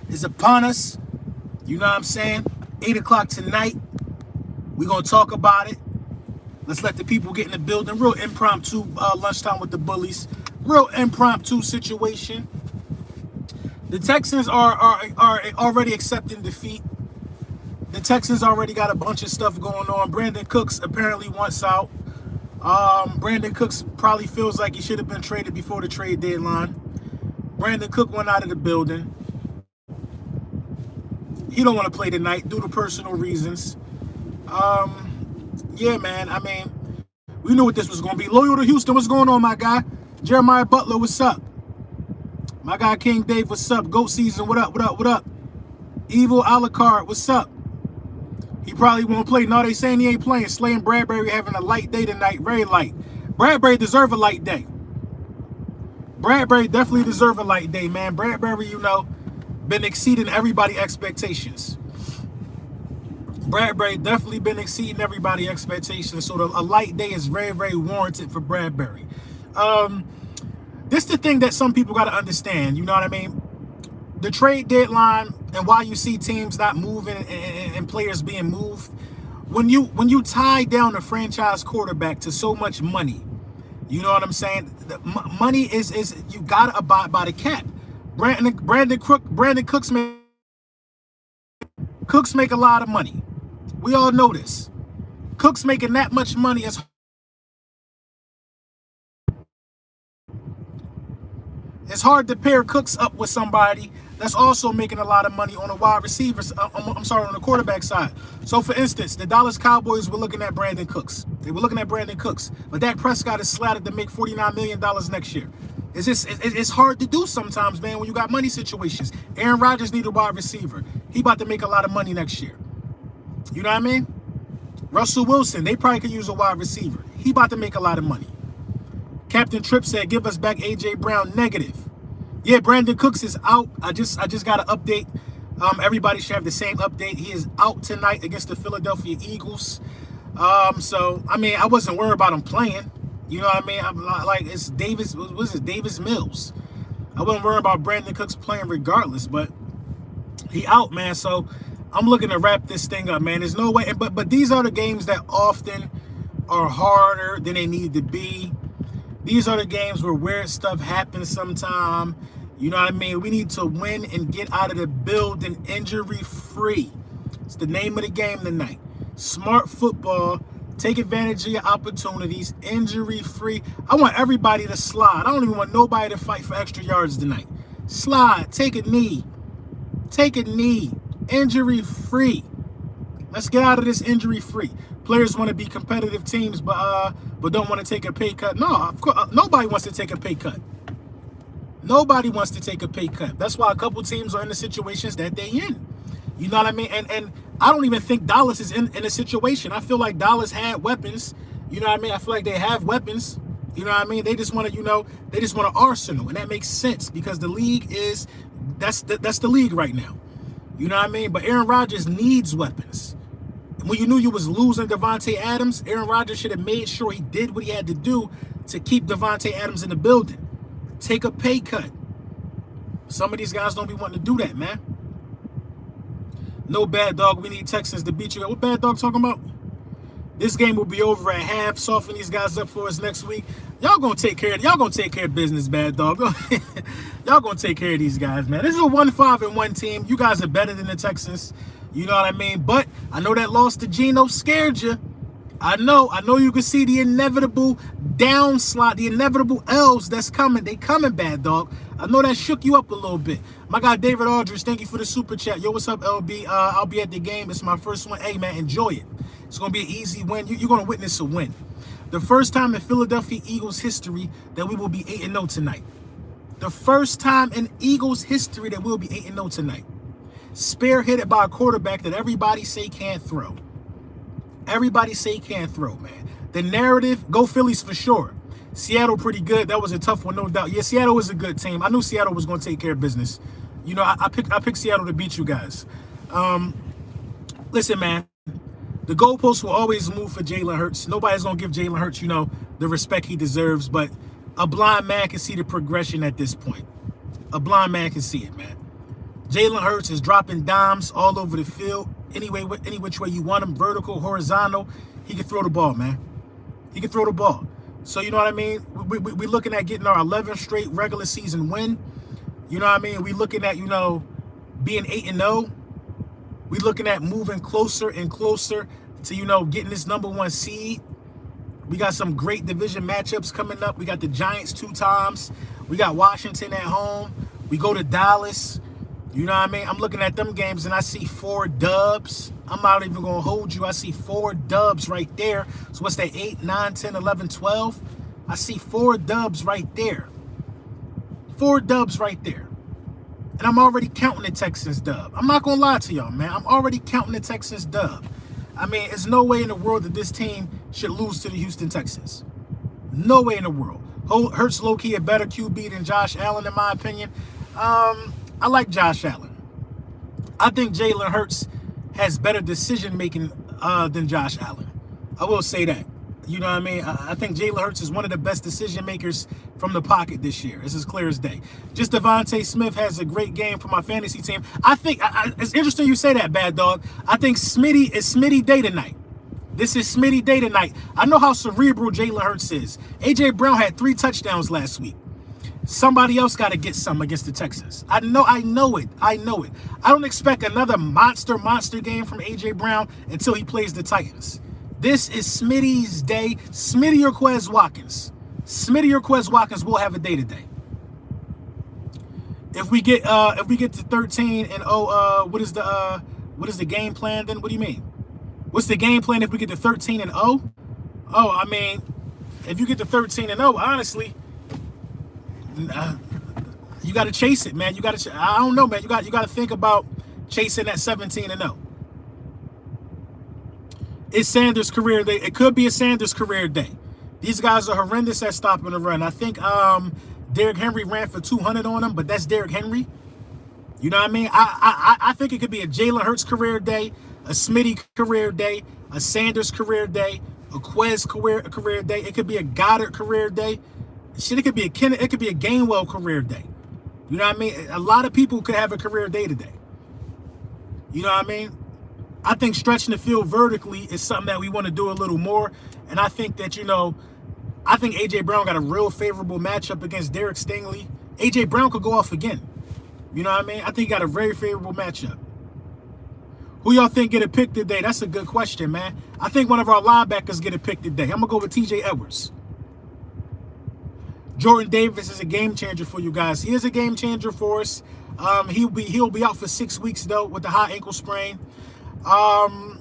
is upon us. You know what I'm saying? 8 o'clock tonight. We're going to talk about it. Let's let the people get in the building. Real impromptu lunchtime with the bullies. Real impromptu situation. The Texans are already accepting defeat. The Texans already got a bunch of stuff going on. Brandin Cooks apparently wants out. Brandin Cooks probably feels like he should have been traded before the trade deadline. Brandin Cook went out of the building. He don't want to play tonight due to personal reasons. Yeah, man. I mean, we knew what this was going to be. Loyal to Houston, what's going on, my guy? Jeremiah Butler, what's up? My guy King Dave, what's up? Goat Season, what up, what up, what up? Evil Alucard, what's up? He probably won't play. No, they saying he ain't playing. Slay and Bradbury having a light day tonight. Very light. Bradbury deserve a light day. Bradbury definitely deserve a light day, man. Bradbury, you know, been exceeding everybody's expectations. Bradbury definitely been exceeding everybody's expectations. So a light day is very, very warranted for Bradbury. This is the thing that some people got to understand. You know what I mean? The trade deadline and why you see teams not moving and players being moved. When you tie down a franchise quarterback to so much money, you know what I'm saying? The money is you got to abide by the cap. Brandin Cooks make a lot of money. We all know this. Cooks making that much money is it's hard to pair Cooks up with somebody that's also making a lot of money on a wide receiver. On the quarterback side. So, for instance, the Dallas Cowboys were looking at Brandin Cooks. They were looking at Brandin Cooks, but Dak Prescott is slatted to make $49 million next year. It's hard to do sometimes, man, when you got money situations. Aaron Rodgers need a wide receiver. He about to make a lot of money next year. You know what I mean? Russell Wilson, they probably could use a wide receiver. He about to make a lot of money. Captain Tripp said, give us back A.J. Brown, negative. Yeah, Brandin Cooks is out. I just got an update. Everybody should have the same update. He is out tonight against the Philadelphia Eagles. So, I mean, I wasn't worried about him playing. You know what I mean? I'm like, it's Davis, what is it, Davis Mills. I wasn't worried about Brandin Cooks playing regardless, but he out, man. So, I'm looking to wrap this thing up, man. There's no way. But these are the games that often are harder than they need to be. These are the games where weird stuff happens sometime. You know what I mean? We need to win and get out of the building injury-free. It's the name of the game tonight. Smart football. Take advantage of your opportunities. Injury-free. I want everybody to slide. I don't even want nobody to fight for extra yards tonight. Slide. Take a knee. Take a knee. Injury-free. Let's get out of this injury-free. Players want to be competitive teams, but don't want to take a pay cut. No, of course, nobody wants to take a pay cut. Nobody wants to take a pay cut. That's why a couple teams are in the situations that they in. You know what I mean? And I don't even think Dallas is in a situation. I feel like Dallas had weapons. You know what I mean? I feel like they have weapons. You know what I mean? They just want to, they just want an arsenal. And that makes sense because the league is, that's the league right now. You know what I mean? But Aaron Rodgers needs weapons. When you knew you was losing Devontae Adams, Aaron Rodgers should have made sure he did what he had to do to keep Devontae Adams in the building. Take a pay cut. Some of these guys don't be wanting to do that, man. No, Bad Dog. We need Texans to beat you. What Bad Dog talking about? This game will be over at half. Soften these guys up for us next week. Y'all gonna take care of business, Bad Dog. Y'all gonna take care of these guys, man. This is a 1-5-1 team. You guys are better than the Texans. You know what I mean? But I know that loss to Geno scared you. I know you can see the inevitable downslide, the inevitable L's that's coming. They coming, Bad Dog. I know that shook you up a little bit. My guy David Aldridge, thank you for the super chat. Yo, what's up, LB? I'll be at the game. It's my first one. Hey, man, enjoy it. It's going to be an easy win. You're going to witness a win. The first time in Philadelphia Eagles history that we will be 8-0 tonight. The first time in Eagles history that we'll be 8-0 tonight. Spearheaded by a quarterback that everybody say can't throw. Everybody say can't throw, man. The narrative, go Phillies for sure. Seattle pretty good. That was a tough one, no doubt. Yeah, Seattle was a good team. I knew Seattle was going to take care of business. You know, I picked Seattle to beat you guys. Listen, man. The goalposts will always move for Jalen Hurts. Nobody's going to give Jalen Hurts, the respect he deserves. But a blind man can see the progression at this point. A blind man can see it, man. Jalen Hurts is dropping dimes all over the field. Anyway, any which way you want him, vertical, horizontal, he can throw the ball, man. He can throw the ball. So, you know what I mean? We're looking at getting our 11th straight regular season win. You know what I mean? We're looking at, being 8-0. We're looking at moving closer and closer to, getting this #1 seed. We got some great division matchups coming up. We got the Giants 2 times. We got Washington at home. We go to Dallas. You know what I mean? I'm looking at them games and I see 4 dubs. I'm not even going to hold you. I see 4 dubs right there. So what's that? 8, 9, 10, 11, 12? I see 4 dubs right there. 4 dubs right there. And I'm already counting the Texans dub. I'm not going to lie to y'all, man. I'm already counting the Texans dub. I mean, there's no way in the world that this team should lose to the Houston Texans. No way in the world. Hurts low-key a better QB than Josh Allen, in my opinion. I like Josh Allen. I think Jalen Hurts has better decision-making than Josh Allen. I will say that. You know what I mean? I think Jalen Hurts is one of the best decision-makers from the pocket this year. It's as clear as day. Just Devontae Smith has a great game for my fantasy team. I think it's interesting you say that, Bad Dog. I think Smitty is Smitty day tonight. This is Smitty day tonight. I know how cerebral Jalen Hurts is. A.J. Brown had 3 touchdowns last week. Somebody else got to get some against the Texans. I know it. I don't expect another monster game from A.J. Brown until he plays the Titans. This is Smitty's day. Smitty or Quez Watkins. Smitty or Quez Watkins will have a day today. If we get to 13-0, what is the game plan then? What do you mean? What's the game plan if we get to 13-0? Oh, I mean, if you get to 13-0, honestly, you got to chase it, man. You got to. I don't know, man. You got to think about chasing that 17-0. It's Sanders' career day. It could be a Sanders' career day. These guys are horrendous at stopping the run. I think Derrick Henry ran for 200 on him, but that's Derrick Henry. You know what I mean? I think it could be a Jalen Hurts career day, a Smitty career day, a Sanders career day, a Quez career day. It could be a Goddard career day. Shit, it could be a Gainwell career day. You know what I mean? A lot of people could have a career day today. You know what I mean? I think stretching the field vertically is something that we want to do a little more. And I think that, I think A.J. Brown got a real favorable matchup against Derek Stingley. A.J. Brown could go off again. You know what I mean? I think he got a very favorable matchup. Who y'all think get a pick today? That's a good question, man. I think one of our linebackers get a pick today. I'm going to go with T.J. Edwards. Jordan Davis is a game changer for you guys. He is a game changer for us. He'll be out for 6 weeks, though, with the high ankle sprain. I'm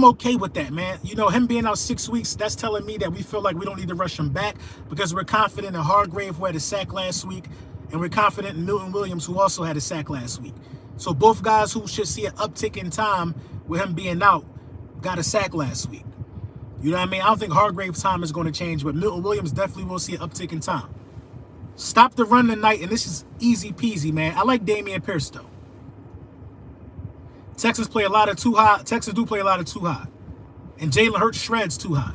okay with that, man. Him being out 6 weeks, that's telling me that we feel like we don't need to rush him back because we're confident in Hargrave, who had a sack last week, and we're confident in Milton Williams, who also had a sack last week. So both guys who should see an uptick in time with him being out got a sack last week. You know what I mean? I don't think Hargrave's time is going to change, but Milton Williams definitely will see an uptick in time. Stop the run tonight, and this is easy peasy, man. I like Damian Pierce, though. Texans play a lot of too high. Texans do play a lot of too high. And Jalen Hurts shreds too high.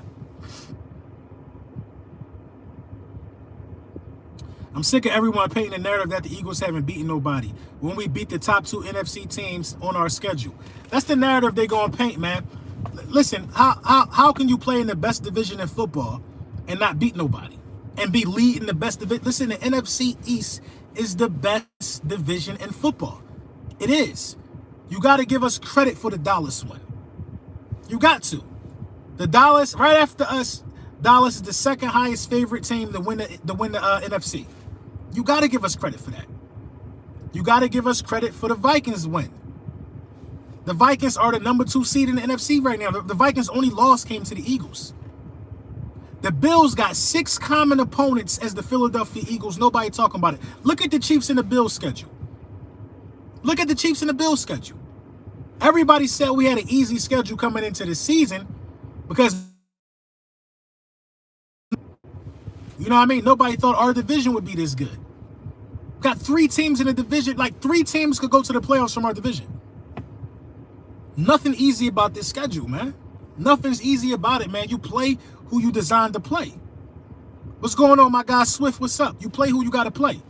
I'm sick of everyone painting the narrative that the Eagles haven't beaten nobody when we beat the top 2 NFC teams on our schedule. That's the narrative they're going to paint, man. Listen, how can you play in the best division in football and not beat nobody and be leading the best division? Listen, the NFC East is the best division in football. It is. You got to give us credit for the Dallas win. You got to. The Dallas, right after us, Dallas is the second highest favorite team to win the NFC. You got to give us credit for that. You got to give us credit for the Vikings win. The Vikings are the number 2 seed in the NFC right now. The Vikings' only loss came to the Eagles. The Bills got 6 common opponents as the Philadelphia Eagles. Nobody talking about it. Look at the Chiefs and the Bills schedule. Look at the Chiefs and the Bills schedule. Everybody said we had an easy schedule coming into the season because, you know what I mean? Nobody thought our division would be this good. Got 3 teams in the division. Like 3 teams could go to the playoffs from our division. Nothing easy about this schedule, man. Nothing's easy about it, man. You play who you designed to play. What's going on, my guy Swift? What's up? You play who you got to play.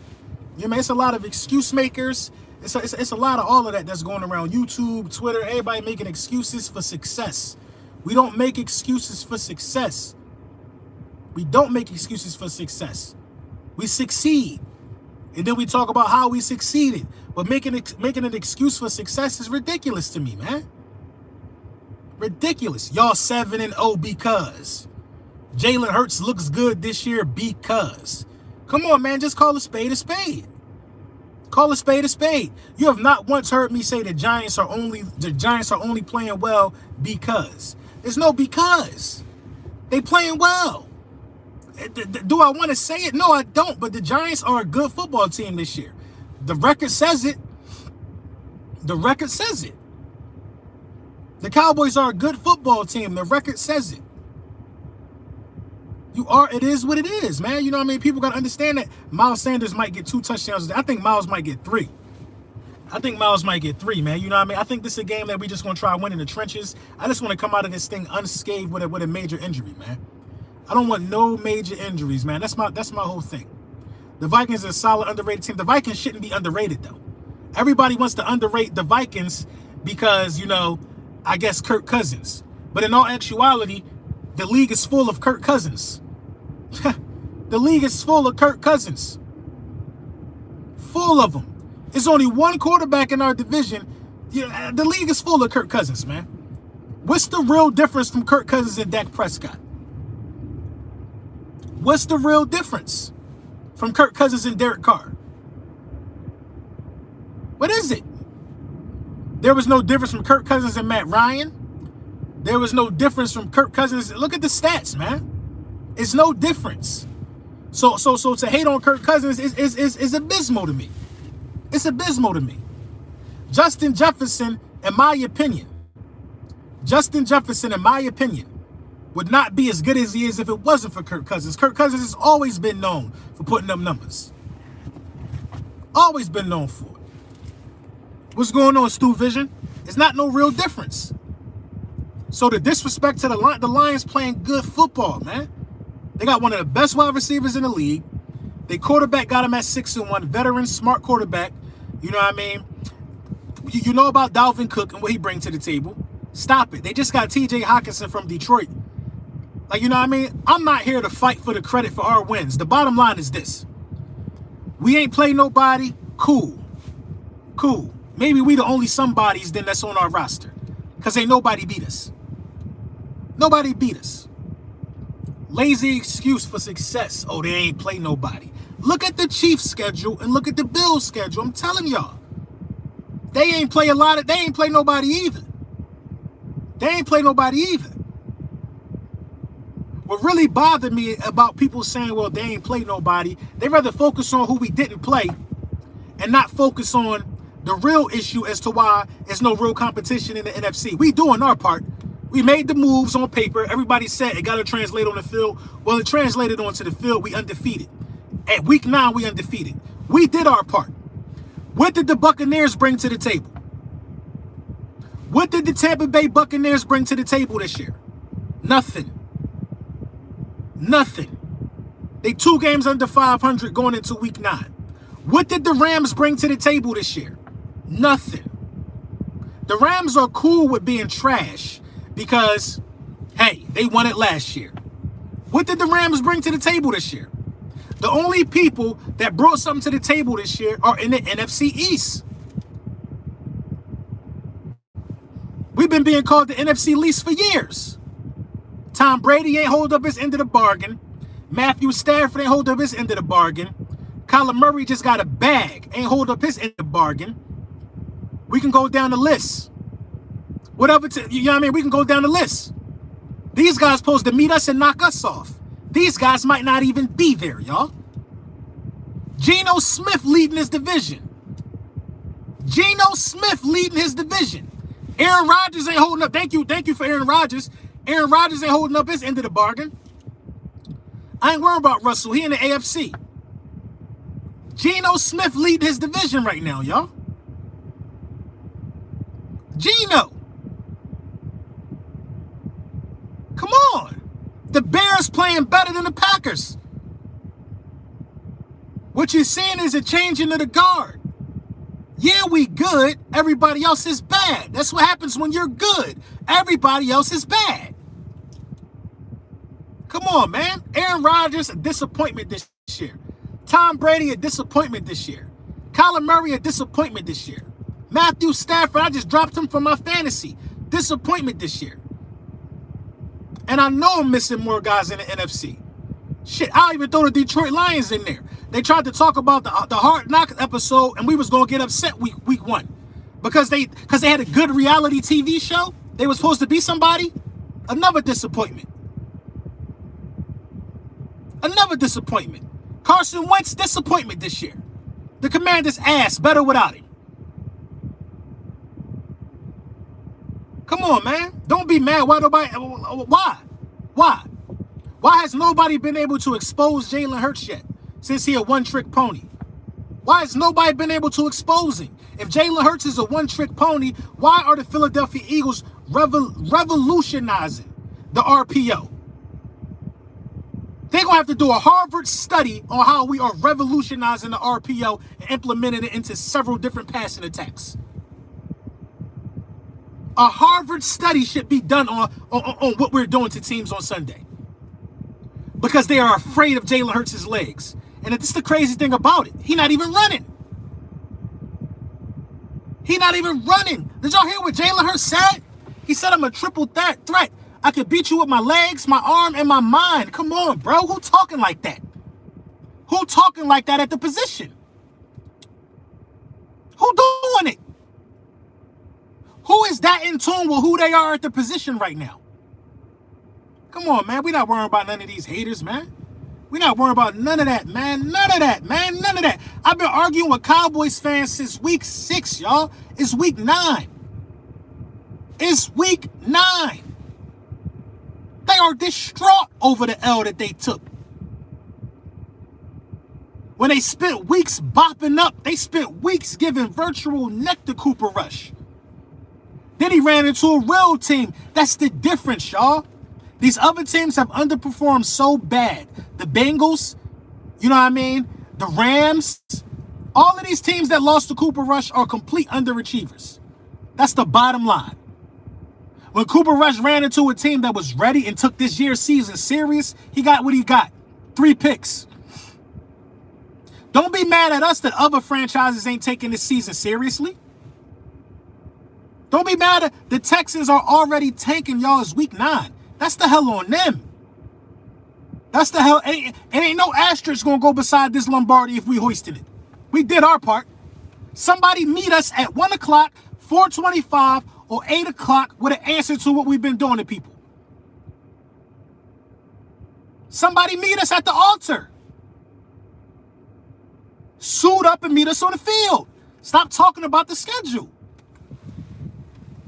You know what I mean? It's a lot of excuse makers. It's a lot of all of that that's going around YouTube, Twitter, everybody making excuses for success. We don't make excuses for success. We don't make excuses for success. We succeed. And then we talk about how we succeeded. But making an excuse for success is ridiculous to me, man. Ridiculous. Y'all 7-0 because Jalen Hurts looks good this year because. Come on, man. Just call a spade a spade. Call a spade a spade. You have not once heard me say the Giants are only playing well because. There's no because. They playing well. Do I want to say it? No, I don't. But the Giants are a good football team this year. The record says it. The record says it. The Cowboys are a good football team. The record says it. It is what it is, man. You know what I mean? People got to understand that Miles Sanders might get 2 touchdowns. I think Miles might get 3. I think Miles might get 3, man. You know what I mean? I think this is a game that we just going to try to win in the trenches. I just want to come out of this thing unscathed with a major injury, man. I don't want no major injuries, man. That's my whole thing. The Vikings are a solid, underrated team. The Vikings shouldn't be underrated, though. Everybody wants to underrate the Vikings because, you know, I guess Kirk Cousins. But in all actuality, the league is full of Kirk Cousins. The league is full of Kirk Cousins. Full of them. There's only one quarterback in our division. The league is full of Kirk Cousins, man. What's the real difference from Kirk Cousins and Dak Prescott? What's the real difference from Kirk Cousins and Derek Carr? What is it? There was no difference from Kirk Cousins and Matt Ryan. There was no difference from Kirk Cousins. Look at the stats, man. It's no difference. So to hate on Kirk Cousins is abysmal to me. It's abysmal to me. Justin Jefferson, in my opinion, would not be as good as he is if it wasn't for Kirk Cousins. Kirk Cousins has always been known for putting up numbers. Always been known for it. What's going on, Stu Vision? It's not no real difference. So the disrespect to the Lions playing good football, man. They got one of the best wide receivers in the league. Their quarterback got him at 6-1. Veteran, smart quarterback. You know what I mean? You know about Dalvin Cook and what he brings to the table. Stop it. They just got T.J. Hockenson from Detroit. Like, you know what I mean? I'm not here to fight for the credit for our wins. The bottom line is this. We ain't play nobody. Cool. Cool. Maybe we the only somebodies then that's on our roster. Because ain't nobody beat us. Nobody beat us. Lazy excuse for success. Oh, they ain't play nobody. Look at the Chiefs schedule and look at the Bills schedule. I'm telling y'all. They ain't play nobody either. They ain't play nobody either. What really bothered me about people saying, well, they ain't play nobody, they rather focus on who we didn't play and not focus on the real issue as to why there's no real competition in the NFC. We doing our part. We made the moves on paper. Everybody said it got to translate on the field. Well, it translated onto the field. We undefeated. At week 9, we undefeated. We did our part. What did the Buccaneers bring to the table? What did the Tampa Bay Buccaneers bring to the table this year? Nothing. Nothing. They 2 games under 500 going into week 9. What did the Rams bring to the table this year? Nothing. The Rams are cool with being trash because, hey, they won it last year. What did the Rams bring to the table this year? The only people that brought something to the table this year are in the NFC East. We've been being called the NFC least for years. Tom Brady ain't hold up his end of the bargain. Matthew Stafford ain't hold up his end of the bargain. Kyler Murray just got a bag, ain't hold up his end of the bargain. We can go down the list. Whatever, you know what I mean? We can go down the list. These guys supposed to meet us and knock us off. These guys might not even be there, y'all. Geno Smith leading his division. Geno Smith leading his division. Aaron Rodgers ain't holding up. Thank you for Aaron Rodgers. Aaron Rodgers ain't holding up his end of the bargain. I ain't worried about Russell. He in the AFC. Geno Smith leading his division right now, y'all. Geno. Come on. The Bears playing better than the Packers. What you're seeing is a changing of the guard. Yeah, we good. Everybody else is bad. That's what happens when you're good. Everybody else is bad. Come on, man. Aaron Rodgers, a disappointment this year. Tom Brady, a disappointment this year. Kyler Murray, a disappointment this year. Matthew Stafford, I just dropped him from my fantasy. Disappointment this year. And I know I'm missing more guys in the NFC. Shit, I'll even throw the Detroit Lions in there. They tried to talk about the Hard Knocks episode, and we was going to get upset week one. Because they had a good reality TV show. They were supposed to be somebody. Another disappointment. Another disappointment. Carson Wentz, disappointment this year. The Commanders' ass, better without him. Come on, man. Don't be mad. Why? Why has nobody been able to expose Jalen Hurts yet since he a one-trick pony? Why has nobody been able to expose him? If Jalen Hurts is a one-trick pony, why are the Philadelphia Eagles revolutionizing the RPO? They're going to have to do a Harvard study on how we are revolutionizing the RPO and implementing it into several different passing attacks. A Harvard study should be done on what we're doing to teams on Sunday. Because they are afraid of Jalen Hurts' legs. And this is the crazy thing about it. He's not even running. He's not even running. Did y'all hear what Jalen Hurts said? He said, I'm a triple threat. I could beat you with my legs, my arm, and my mind. Come on, bro. Who talking like that? Who talking like that at the position? Who doing it? Who is that in tune with who they are at the position right now? Come on, man. We're not worrying about none of these haters, man. We're not worrying about none of that, man. None of that, man. None of that. I've been arguing with Cowboys fans since week 6, y'all. It's week 9. It's week 9. They are distraught over the L that they took. When they spent weeks bopping up, they spent weeks giving virtual neck to Cooper Rush. Then he ran into a real team. That's the difference, y'all. These other teams have underperformed so bad. The Bengals, you know what I mean? The Rams. All of these teams that lost to Cooper Rush are complete underachievers. That's the bottom line. When Cooper Rush ran into a team that was ready and took this year's season serious, he got what he got. 3 picks. Don't be mad at us that other franchises ain't taking this season seriously. Don't be mad at the Texans are already tanking y'all as week 9. That's the hell on them. That's the hell. Ain't no asterisk going to go beside this Lombardi if we hoisted it. We did our part. Somebody meet us at 1 o'clock, 4:25, or 8 o'clock with an answer to what we've been doing to people. Somebody meet us at the altar. Suit up and meet us on the field. Stop talking about the schedule.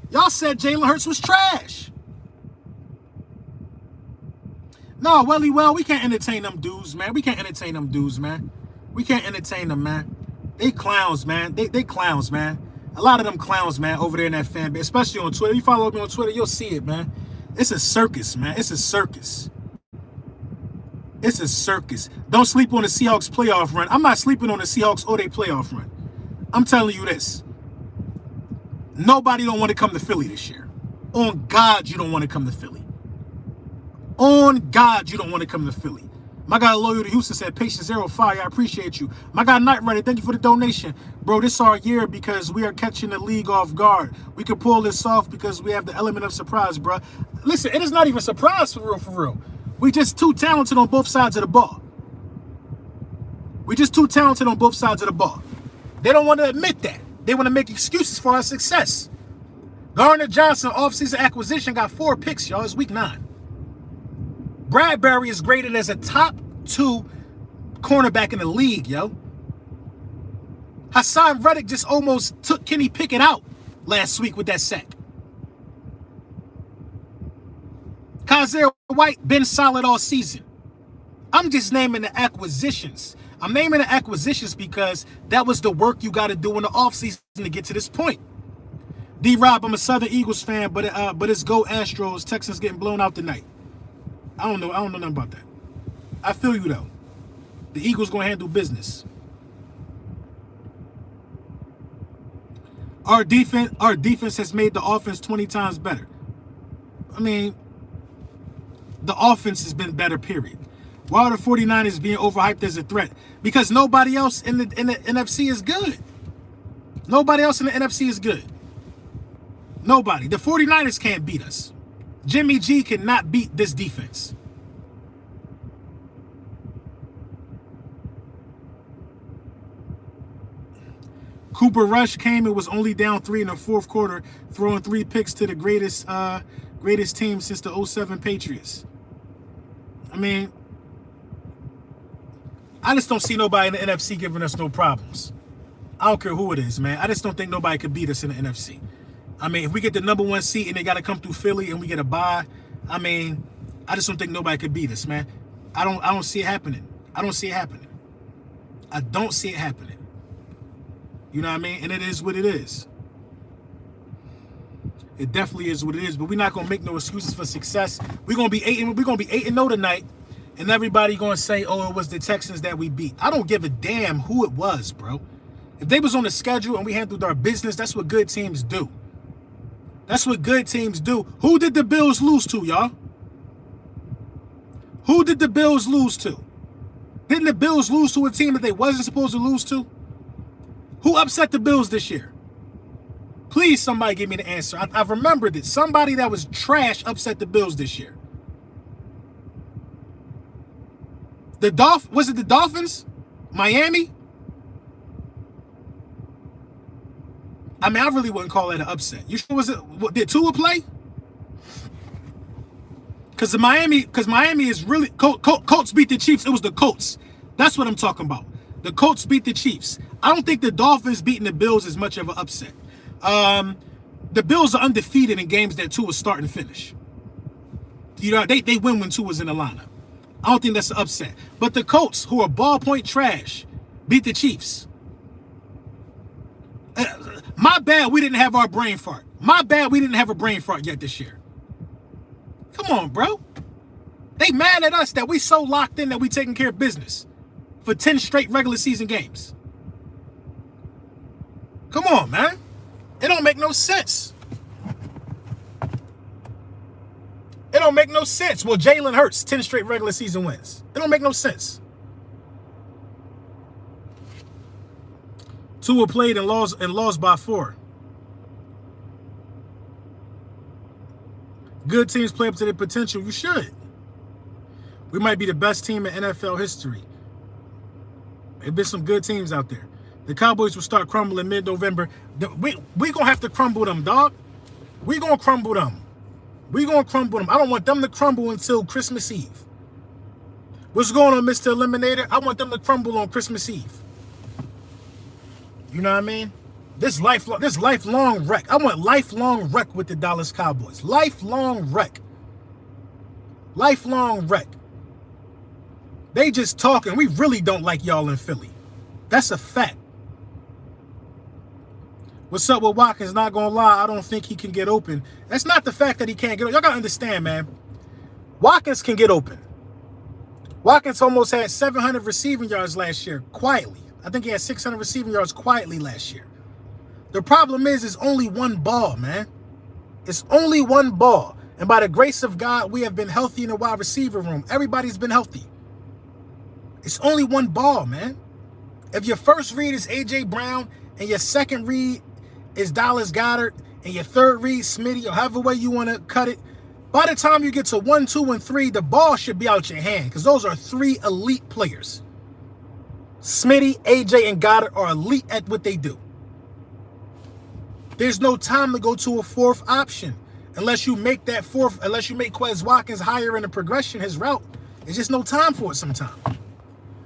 Y'all said Jalen Hurts was trash. No, well, we can't entertain them dudes, man. We can't entertain them dudes, man. We can't entertain them, man. They clowns, man. They clowns, man. A lot of them clowns, man, over there in that fan base, especially on Twitter. You follow me on Twitter, you'll see it, man. It's a circus, man. It's a circus. It's a circus. Don't sleep on the Seahawks playoff run. I'm not sleeping on the Seahawks or their playoff run. I'm telling you this. Nobody don't want to come to Philly this year. On God, you don't want to come to Philly. On God, you don't want to come to Philly. My guy Loyal to Houston said, Patient Zero Fire, I appreciate you. My guy Night Rider, thank you for the donation. Bro, this is our year because we are catching the league off guard. We can pull this off because we have the element of surprise, bro. Listen, it is not even surprise for real. We just too talented on both sides of the ball. We just too talented on both sides of the ball. They don't want to admit that. They want to make excuses for our success. Gardner Johnson, offseason acquisition, got 4 picks, y'all. It's week 9. Bradbury is graded as a top 2 cornerback in the league, yo. Hassan Reddick just almost took Kenny Pickett out last week with that sack. Kaiser White been solid all season. I'm just naming the acquisitions. I'm naming the acquisitions because that was the work you got to do in the offseason to get to this point. D-Rob, I'm a Southern Eagles fan, but it's go Astros. Texans getting blown out tonight. I don't know nothing about that. I feel you, though. The Eagles going to handle business. Our defense has made the offense 20 times better. I mean, the offense has been better, period. Why are the 49ers being overhyped as a threat? Because nobody else in the NFC is good. Nobody else in the NFC is good. Nobody. The 49ers can't beat us. Jimmy G cannot beat this defense. Cooper Rush came and was only down 3 in the fourth quarter, throwing 3 picks to the greatest team since the 07 Patriots. I mean, I just don't see nobody in the NFC giving us no problems. I don't care who it is, man. I just don't think nobody could beat us in the NFC. I mean, if we get the number 1 seed and they got to come through Philly and we get a bye, I mean, I just don't think nobody could beat us, man. I don't see it happening. I don't see it happening. I don't see it happening. You know what I mean? And it is what it is. It definitely is what it is. But we're not gonna make no excuses for success. We're gonna be 8-0 tonight, and everybody gonna say, "Oh, it was the Texans that we beat." I don't give a damn who it was, bro. If they was on the schedule and we handled our business, that's what good teams do. That's what good teams do. Who did the Bills lose to, y'all? Who did the Bills lose to? Didn't the Bills lose to a team that they wasn't supposed to lose to? Who upset the Bills this year? Please, somebody give me the answer. I've remembered it. Somebody that was trash upset the Bills this year. Was it the Dolphins? Miami? I mean, I really wouldn't call that an upset. You sure did Tua play? Because Miami is really Colts beat the Chiefs. It was the Colts. That's what I'm talking about. The Colts beat the Chiefs. I don't think the Dolphins beating the Bills is much of an upset. The Bills are undefeated in games that Tua start and finish. You know, they win when Tua's in the lineup. I don't think that's an upset. But the Colts, who are ballpoint trash, beat the Chiefs. My bad we didn't have our brain fart. My bad we didn't have a brain fart yet this year. Come on, bro. They mad at us that we so locked in that we taking care of business for 10 straight regular season games. Come on, man. It don't make no sense. It don't make no sense. Well, Jalen Hurts, 10 straight regular season wins. It don't make no sense. Tua played and lost by 4. Good teams play up to their potential. You should. We might be the best team in NFL history. There's been some good teams out there. The Cowboys will start crumbling mid-November. We going to have to crumble them, dog. We going to crumble them. We going to crumble them. I don't want them to crumble until Christmas Eve. What's going on, Mr. Eliminator? I want them to crumble on Christmas Eve. You know what I mean? This lifelong wreck. I want lifelong wreck with the Dallas Cowboys. Lifelong wreck. Lifelong wreck. They just talking. We really don't like y'all in Philly. That's a fact. What's up with Watkins? Not gonna lie, I don't think he can get open. That's not the fact that he can't get open. Y'all gotta understand, man. Watkins can get open. Watkins almost had 700 receiving yards last year, quietly. I think he had 600 receiving yards quietly last year. The problem is, it's only one ball, man. It's only one ball. And by the grace of God, we have been healthy in the wide receiver room. Everybody's been healthy. It's only one ball, man. If your first read is A.J. Brown and your second read is Dallas Goedert and your third read Smitty, or however way you want to cut it, by the time you get to 1, 2, and 3, the ball should be out your hand because those are 3 elite players. Smitty, A.J., and Goddard are elite at what they do. There's no time to go to a fourth option unless you make Quez Watkins higher in the progression, his route. There's just no time for it sometimes.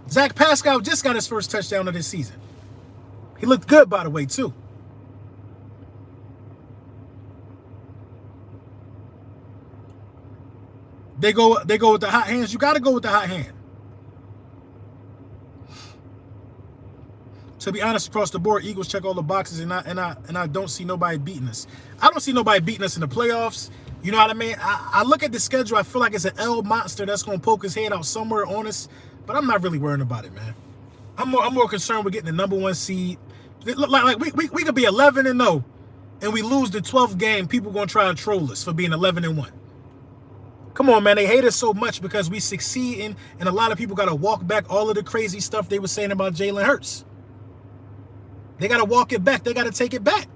Zach Pascal just got his first touchdown of this season. He looked good, by the way, too. They go with the hot hands. You got to go with the hot hand. To be honest, across the board, Eagles check all the boxes, and I don't see nobody beating us. I don't see nobody beating us in the playoffs. You know what I mean? I look at the schedule. I feel like it's an L monster that's going to poke his head out somewhere on us, but I'm not really worrying about it, man. I'm more concerned with getting the number 1 seed, Like we could be 11-0, and we lose the 12th game. People gonna try to troll us for being 11-1. Come on, man. They hate us so much because we succeed, and a lot of people got to walk back all of the crazy stuff they were saying about Jalen Hurts. They got to walk it back. They got to take it back.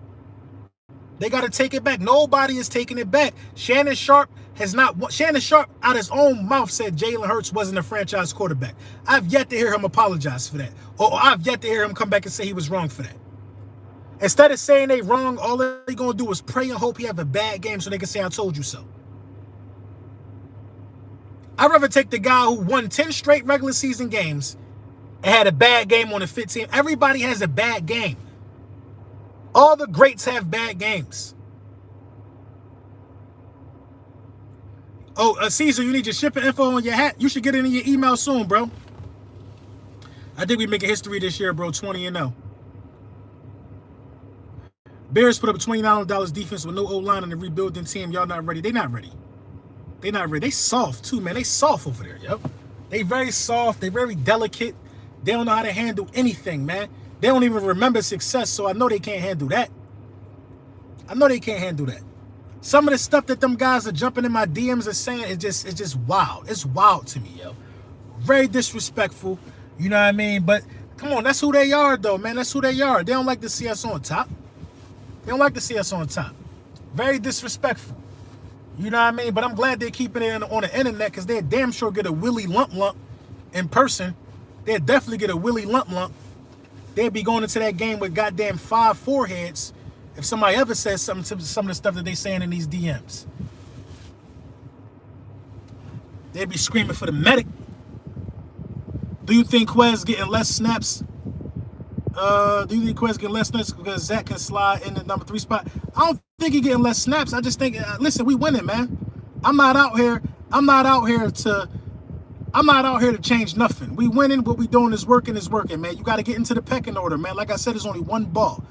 They got to take it back. Nobody is taking it back. Shannon Sharp out his own mouth said Jalen Hurts wasn't a franchise quarterback. I've yet to hear him apologize for that. Or I've yet to hear him come back and say he was wrong for that. Instead of saying they wrong, all they're going to do is pray and hope he have a bad game so they can say, I told you so. I'd rather take the guy who won 10 straight regular season games and had a bad game on the 15th. Everybody has a bad game. All the greats have bad games. Oh, Caesar, you need your shipping info on your hat. You should get it in your email soon, bro. I think we make a history this year, bro. 20-0. Bears put up a $29 defense with no O-line on the rebuilding team. Y'all not ready. They not ready. They not ready. They soft, too, man. They soft over there, yo. They very soft. They very delicate. They don't know how to handle anything, man. They don't even remember success, so I know they can't handle that. I know they can't handle that. Some of the stuff that them guys are jumping in my DMs and saying is just wild. It's wild to me, yo. Very disrespectful. You know what I mean? But come on, that's who they are, though, man. That's who they are. They don't like to see us on top. They don't like to see us on top. Very disrespectful. You know what I mean? But I'm glad they're keeping it on the internet because they'll damn sure get a Willie lump in person. They'll definitely get a Willie lump. They'd be going into that game with goddamn 5 foreheads if somebody ever says something to some of the stuff that they saying in these DMs. They'd be screaming for the medic. Do you think Quez getting less snaps? Do you think Quez getting less snaps because Zach can slide in the number 3 spot? I don't think he getting less snaps. I just think, listen, we winning, man. I'm not out here to change nothing. We winning. What we doing is working, man. You got to get into the pecking order, man. Like I said, there's only one ball.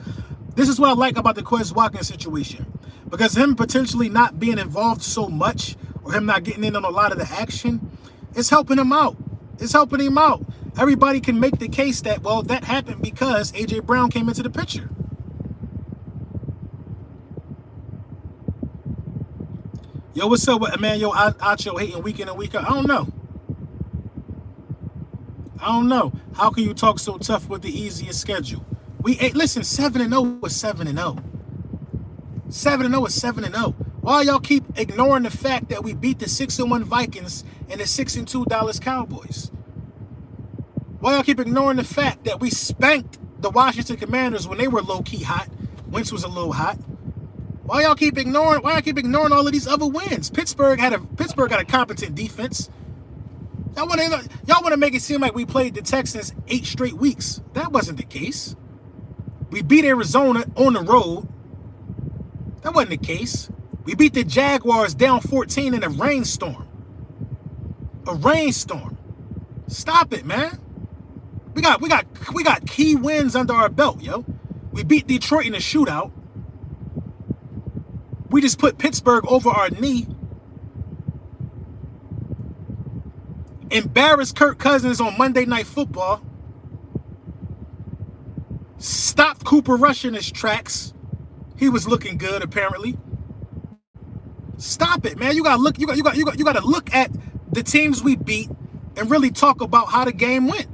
This is what I like about the Quez Watkins situation. Because him potentially not being involved so much or him not getting in on a lot of the action, it's helping him out. It's helping him out. Everybody can make the case that, well, that happened because A.J. Brown came into the picture. Yo, what's up, man? Yo, Acho hating week in and week out. I don't know. How can you talk so tough with the easiest schedule? Listen, 7-0 is 7-0. 7-0 is 7-0. Why y'all keep ignoring the fact that we beat the 6-1 Vikings and the 6-2 Dallas Cowboys? Why y'all keep ignoring the fact that we spanked the Washington Commanders when they were low-key hot? Wentz was a little hot. Why y'all keep ignoring all of these other wins? Pittsburgh got a competent defense. Y'all want to make it seem like we played the Texans 8 straight weeks. That wasn't the case. We beat Arizona on the road. That wasn't the case. We beat the Jaguars down 14 in a rainstorm. A rainstorm. Stop it, man. We got key wins under our belt, yo. We beat Detroit in a shootout. We just put Pittsburgh over our knee. Embarrassed Kirk Cousins on Monday Night Football. Stopped Cooper Rush in his tracks. He was looking good, apparently. Stop it, man. You gotta look at the teams we beat and really talk about how the game went.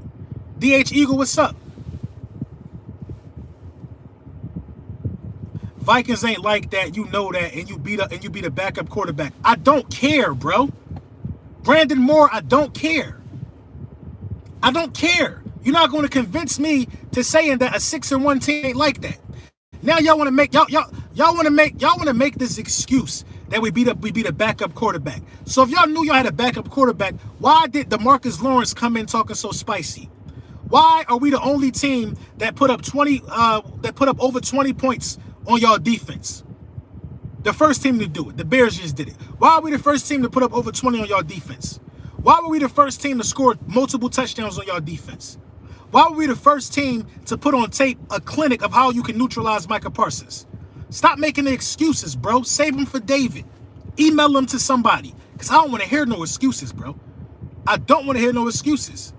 DH Eagle, what's up? Vikings ain't like that. You know that, and you beat a backup quarterback. I don't care, bro. Brandin Moore, I don't care. I don't care. You're not going to convince me to saying that a 6-1 team ain't like that. Now y'all want to make this excuse that we beat a backup quarterback. So if y'all knew y'all had a backup quarterback, why did DeMarcus Lawrence come in talking so spicy? Why are we the only team that put up over 20 points on y'all defense? The first team to do it. The Bears just did it. Why are we the first team to put up over 20 on y'all defense? Why were we the first team to score multiple touchdowns on y'all defense? Why were we the first team to put on tape a clinic of how you can neutralize Micah Parsons? Stop making the excuses, bro. Save them for David. Email them to somebody. Because I don't want to hear no excuses, bro. I don't want to hear no excuses.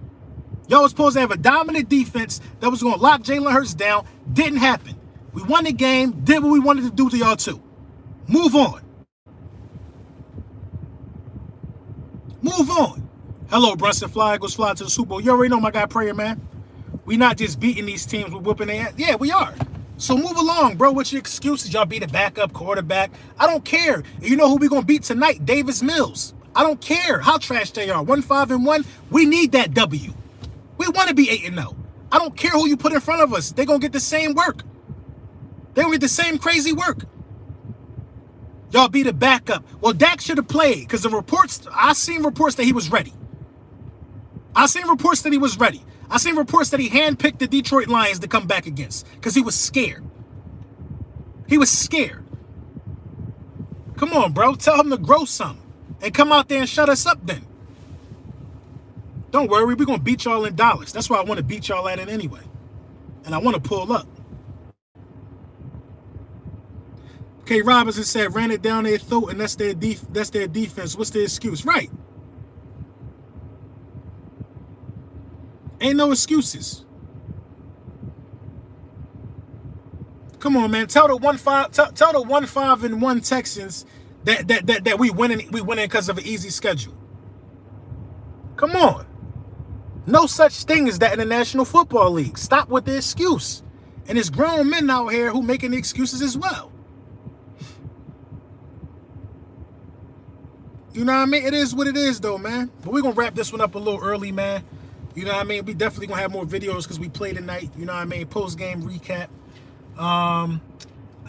Y'all was supposed to have a dominant defense that was going to lock Jalen Hurts down. Didn't happen. We won the game, did what we wanted to do to y'all too. Move on. Move on. Hello, Brunson. Fly Eagles fly to the Super Bowl. You already know my guy Prayer, man. We not just beating these teams, we're whooping their ass. Yeah, we are. So move along, bro. What's your excuses? Y'all beat a backup quarterback. I don't care. And you know who we going to beat tonight? Davis Mills. I don't care how trash they are. 1-5-1. We need that W. We want to be 8-0. I don't care who you put in front of us. They're going to get the same work. They're going to get the same crazy work. Y'all beat a backup. Well, Dak should have played because the reports, I seen reports that he was ready. I seen reports that he was ready. I seen reports that he handpicked the Detroit Lions to come back against because he was scared. He was scared. Come on, bro. Tell him to grow something and come out there and shut us up then. Don't worry. We're going to beat y'all in dollars. That's why I want to beat y'all at it anyway. And I want to pull up. K. Robinson said, ran it down their throat, and that's their defense. What's the excuse? Right. Ain't no excuses. Come on, man. Tell the 1-5-1 Texans that we winning because of an easy schedule. Come on. No such thing as that in the National Football League. Stop with the excuse. And there's grown men out here who making the excuses as well. You know what I mean? It is what it is, though, man. But we're going to wrap this one up a little early, man. You know what I mean? We definitely going to have more videos because we play tonight. You know what I mean? Post-game recap. I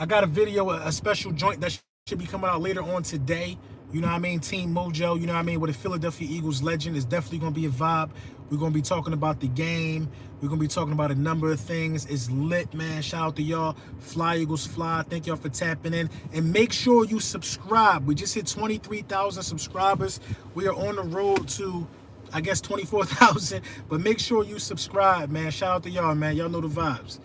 got a video, a special joint that should be coming out later on today. You know what I mean? Team Mojo, you know what I mean? With a Philadelphia Eagles legend. It's definitely going to be a vibe. We're going to be talking about the game. We're going to be talking about a number of things. It's lit, man. Shout out to y'all. Fly Eagles fly. Thank y'all for tapping in. And make sure you subscribe. We just hit 23,000 subscribers. We are on the road to, I guess, 24,000. But make sure you subscribe, man. Shout out to y'all, man. Y'all know the vibes.